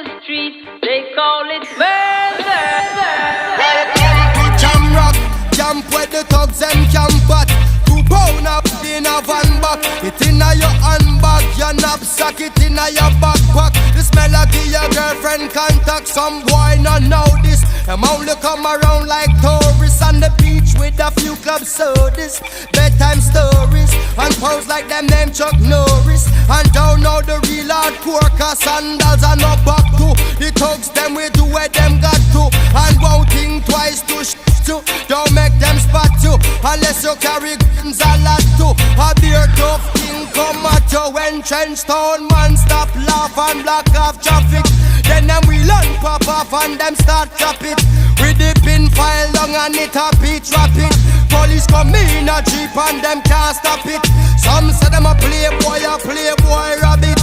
the street, they call it murder. Jam rock, camp where the thugs and camp at. 2 pound up in a van back. It inna your handbag, your knapsack, it inna your backpack. The smell of your girlfriend contact. Some boy not know this. Them only come around like tourists on the beach with a few club sodas, bedtime stories, and pose like them name Chuck Norris. And don't know the real hardcore, cause sandals are not back to. The thugs them we do where them got to. And won't think twice to to. Don't make them spot you, unless you carry guns a lot too. A beer tough king come at you when trench town man stop laugh and block off traffic. Then them we learn pop off and them start chop it. With the pin file long and it a beat rapid. Police come in a jeep and them can't stop it. Some say them a playboy rabbit.